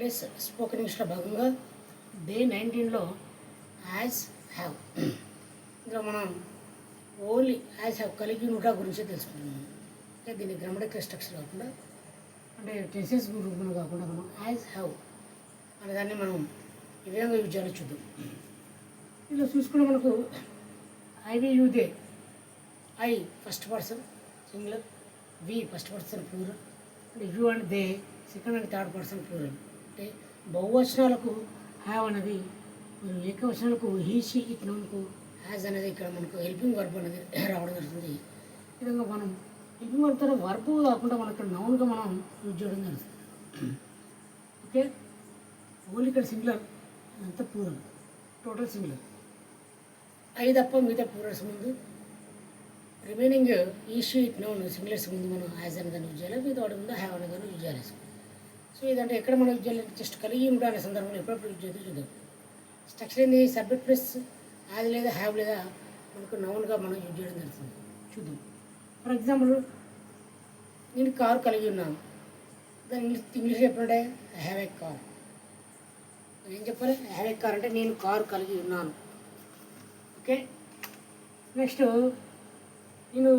Yes spoken ఇంగ్లీష్లో భాగంగా day 19లో as have ఇందులో మనం ఓన్లీ యాజ్ హ్యావ్ కలిగి ఉంటా గురించి తెలుసుకుంటున్నాం. అంటే దీన్ని గ్రామటికల్ స్ట్రక్చర్ కాకుండా అంటే టెన్సెస్ రూపంలో కాకుండా మనం యాజ్ హ్యావ్ అనే దాన్ని మనం ఈ విధంగా యూజ్ చేయాలో చూద్దాం. ఇందులో చూసుకుంటే మనకు I we you they, I first person singular, we first person plural, అంటే you and they second and third person plural. అంటే బహువచనాలకు హ్యావ్ అనేది మరియు ఏకవచనాలకు హీ షీ ఇట్ నౌన్కు హ్యాజ్ అనేది ఇక్కడ మనకు హెల్పింగ్ వర్బ్ అనేది రావడం జరుగుతుంది. ఈ విధంగా మనం హెల్పింగ్ వర్బ్ తర్వాత వర్బ్ కాకుండా మనం ఇక్కడ నౌన్గా మనం యూజ్ చేయడం జరుగుతుంది. ఓకే, ఓన్లీ ఇక్కడ సింగులర్ అంతా ప్లూరల్, టోటల్ సింగులర్. ఐ తప్ప మిగతా ప్లూరల్స్ ముందు రిమైనింగ్ ఈ షీట్ నౌన్ సింగులర్స్ ముందు మనం యాజ్ అనేదాన్ని యూజ్ చేయాలి, మిగతా వాటి ముందు హ్యావ్ అనేదాన్ని యూజ్ చేయాలి. సో ఇదంటే ఎక్కడ మనం యూజ్ చేయాలి, జస్ట్ కలిగి ఉంటా అనే సందర్భంలో ఎప్పుడప్పుడు యూజ్ చేస్తే చూద్దాం. స్ట్రక్చర్ ఏంది, సబ్జెక్ట్ ప్లస్ యాజ్ లేదా హ్యావ్ లేదా మనకు నౌన్గా మనం యూజ్ చేయడం జరుగుతుంది. చూద్దాం. ఫర్ ఎగ్జాంపుల్ నేను కారు కలిగి ఉన్నాను, దాని ఇంగ్లీష్ చెప్పాలంటే ఐ హ్యావ్ ఏ కార్. ఏం చెప్పాలి, ఐ హ్యావ్ ఏ కార్ అంటే నేను కారు కలిగి ఉన్నాను. ఓకే, నెక్స్ట్ నేను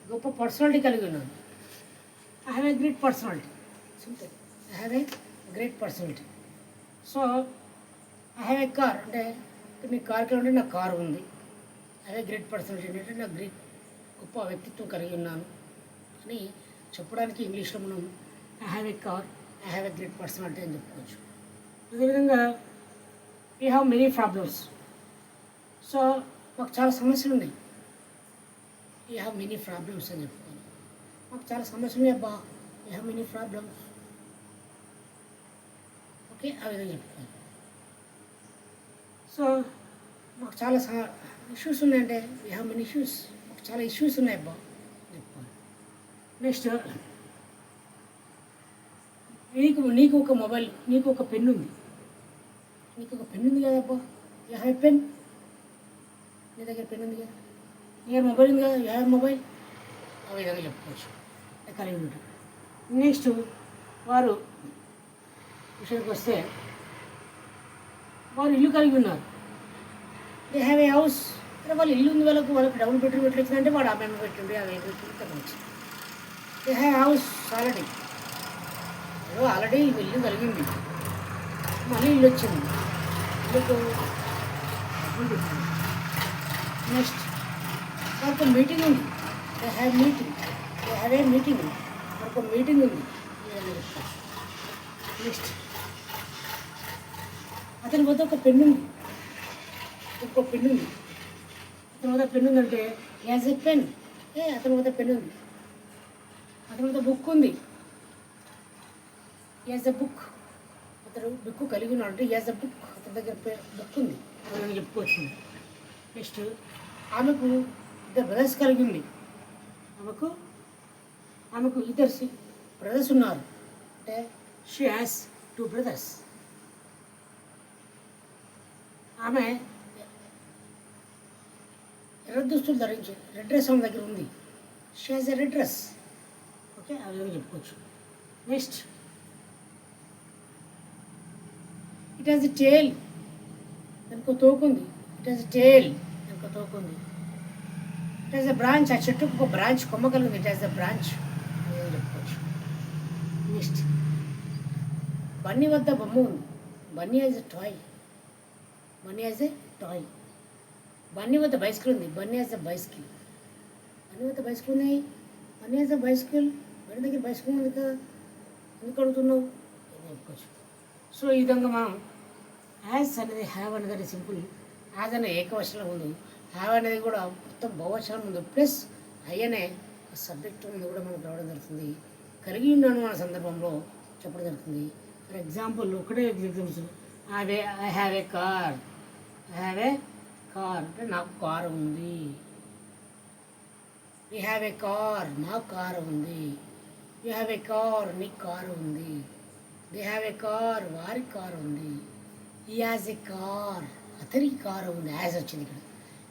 గొప్ప పర్సనాలిటీ కలిగి ఉన్నాను. I have a great personality. Simple, I have a great personality. So I have a car అంటే మీ కార్ కలిగి ఉంటే నాకు కారు ఉంది. I have a great personality అంటే నాకు గ్రేట్ గొప్ప వ్యక్తిత్వం కలిగి ఉన్నాను అని చెప్పడానికి ఇంగ్లీష్లో మనం I have a car, I have a great personality అని చెప్పుకోవచ్చు. అదేవిధంగా we have many problems. So మాకు చాలా సమస్యలు ఉన్నాయి. వీ హ్యావ్ మెనీ ప్రాబ్లమ్స్ అని చెప్పుకోవాలి. మాకు చాలా సమస్యలు ఉన్నాయి అబ్బా, we have many problems. Okay, ఆ విధంగా చెప్పుకోవాలి. సో మాకు చాలా ఇష్యూస్ ఉన్నాయంటే వీ హ్యావ్ మెనీ ఇష్యూస్, మాకు చాలా ఇష్యూస్ ఉన్నాయి అబ్బా చెప్పుకోవాలి. నెక్స్ట్ నీకు ఒక మొబైల్, నీకు ఒక పెన్ ఉంది. నీకు ఒక పెన్ ఉంది కదబ్బా, యూ హ్యావ్ ఏ పెన్. నీ దగ్గర పెన్ ఉంది కదా, నీ దగ్గర మొబైల్ ఉంది కదా, యూ హ్యావ్ మొబైల్. ఆ విధంగా చెప్పుకోవచ్చు కలిగి ఉంటారు. నెక్స్ట్ వారు విషయానికి వస్తే వారు ఇల్లు కలిగి ఉన్నారు. They have A house. అంటే వాళ్ళు ఇల్లు ఉంది, వాళ్ళకు డబుల్ బెడ్రూమ్ ఎట్లా వచ్చిందంటే వాడు ఆ బెడ్ పెట్టిండి, అవి పెట్టింది. They have house already, already ఇల్లు కలిగింది, మళ్ళీ ఇల్లు వచ్చింది, ఇల్లుకు డబ్బులు పెట్టింది. నెక్స్ట్ వాళ్ళకు మీటింగ్ ఉంది. They have meeting, they have A meeting, వాళ్ళకు మీటింగ్ ఉంది. నెక్స్ట్ అతని వద్ద ఒక పెన్ను ఉంది, ఇంకో పెన్ను ఉంది. అతని వద్ద పెన్ను ఉందంటే యాజ్ ఎ పెన్. అతని వద్ద పెన్ను ఉంది. అతని వద్ద బుక్ ఉంది, యాజ్ ఎ బుక్. అతను బుక్ కలిగి ఉన్నాడు అంటే యాజ్ ఎ బుక్, అతని దగ్గర బుక్ ఉంది అని చెప్పుకోవచ్చు. నెక్స్ట్ ఆమెకు ఇద్దరు బ్రదర్స్ కలిగి ఉంది. ఆమెకు ఇద్దరు బ్రదర్స్ ఉన్నారు అంటే షీ హ్యాస్ 2 brothers. ఆమె ఎర్ర దుస్తులు ధరించి రెడ్ డ్రెస్ ఆమె దగ్గర ఉంది. She has a red dress. Okay, ఆ విధంగా చెప్పుకోవచ్చు. నెక్స్ట్ ఇట్ హ్యాస్ ఎ టేల్. దానికి తోకుంది. ఇట్ హ్యాస్ ఎ టేల్, దానికి తోకుంది. ఇట్ హ్యాస్ ఎ బ్రాంచ్, ఆ చెట్టుకు ఒక బ్రాంచ్ కొమ్మ కలిగింది. ఇట్ హ్యాస్ ఎ బ్రాంచ్ అని చెప్పుకోవచ్చు. నెక్స్ట్ బన్నీ వద్ద బొమ్మ ఉంది. Bunny has a toy. Bunny has a toy. Bunny వద్ద బైసికల్ ఉంది. Bunny has a bicycle. Bunny వద్ద బైసికల్ ఉన్నాయి. Bunny has a bicycle. Bunny దగ్గర బైసికల్ ఉంది కదా, ఎందుకు అడుగుతున్నావు అని చెప్పుకోవచ్చు. సో ఈ విధంగా మనం యాజ్ అనేది హ్యావ్ అనేది సింపుల్, యాజ్ అనే ఏకవచనం ముందు, హ్యావ్ అనేది కూడా మొత్తం బహువచనం ముందు ప్లస్ ఐ అనే సబ్జెక్ట్ ముందు కూడా మనకు రావడం జరుగుతుంది. కలిగి ఉన్నాను అనే సందర్భంలో చెప్పడం జరుగుతుంది. ఫర్ ఎగ్జాంపుల్ ఒకటే examples, I have a car. I have a car అంటే నాకు కారు ఉంది. వీ హ్యావ్ ఏ కార్, మాకు కారు ఉంది. యూ హ్యావ్ ఏ కార్, నీకు కారు ఉంది. దే హ్యావ్ ఏ కార్, వారికి కారు ఉంది. హీ హ్యాజ్ ఏ కార్, అతనికి కారు ఉంది. యాజ్ వచ్చింది ఇక్కడ.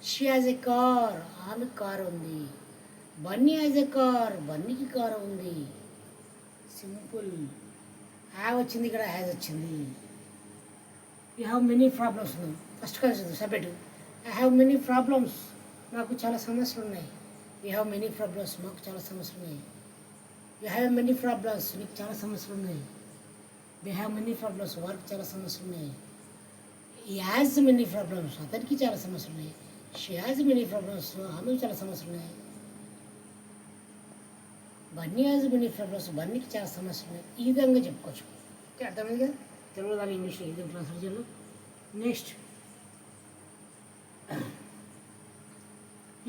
షీ హ్యాజ్ ఏ కార్, ఆమెకు కారు ఉంది. బన్నీ హ్యాజ్ ఏ కార్, బన్నీకి కారు ఉంది. సింపుల్. హ్యావ్ వచ్చింది, ఇక్కడ హ్యాజ్ వచ్చింది. You have many problems. First కలిసి subject. I have many problems. నాకు చాలా సమస్యలు ఉన్నాయి. You have many problems. మాకు చాలా సమస్యలు ఉన్నాయి. You have many problems. నీకు చాలా సమస్యలు ఉన్నాయి. They have many problems. వారికి చాలా సమస్యలు ఉన్నాయి. ఈ హ్యాజ్ మెనీ ప్రాబ్లమ్స్. అతనికి చాలా సమస్యలు ఉన్నాయి. She has many problems. ఆమెకు చాలా సమస్యలు ఉన్నాయి. Bunny has many problems. బన్నీకి చాలా సమస్యలు ఉన్నాయి. ఈ విధంగా చెప్పుకోవచ్చు. ఓకే, అర్థమైంది కదా? తెలుగు దాని ఇంగ్లీష్లో ఇది ట్రాన్స్లేషన్లో. Next,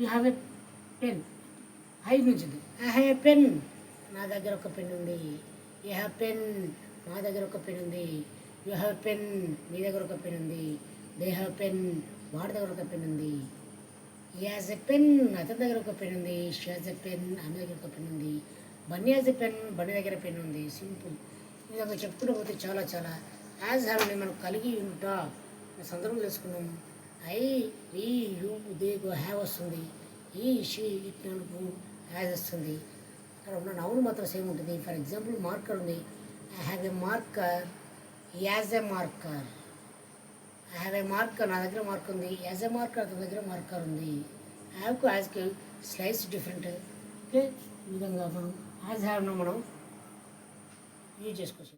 you have a pen. హై నుంచి ఐ హ్యావ్ ఎ పెన్. నా దగ్గర ఒక పెన్ ఉంది. You have pen. మా దగ్గర ఒక పెన్ ఉంది. You have pen. మీ దగ్గర ఒక పెన్ ఉంది. They have pen. వాడి దగ్గర ఒక పెన్ ఉంది. ఈ హ్యాజ్ ఎ పెన్. అతని దగ్గర ఒక పెన్ ఉంది. She has a pen. ఆమె దగ్గర ఒక పెన్ ఉంది. Bunny has a pen. Bunny దగ్గర పెన్ ఉంది. సింపుల్. ఈ విధంగా చెప్పుకుంటూ పోతే చాలా చాలా యాజ్ హ్యావ్ని మనం కలిగి ఉంటా సందర్భం తెలుసుకున్నాం. ఐ, ఈ, యూ, దే హ్యావ్ వస్తుంది. ఈ, షీ, ఇట్ మనకు హ్యాజ్ వస్తుంది. అక్కడ ఉన్న నౌన్ మాత్రం సేమ్ ఉంటుంది. ఫర్ ఎగ్జాంపుల్ మార్కర్ ఉంది. I have a marker. As a marker. I have a marker. నా దగ్గర మార్కర్ ఉంది. As a marker. అతని దగ్గర మార్కర్ ఉంది. హ్యావ్కు యాజ్కి స్లైస్ డిఫరెంట్. ఓకే, ఈ విధంగా మనం యాజ్ హ్యావ్ను మనం యూజ్ చేసుకోవచ్చు.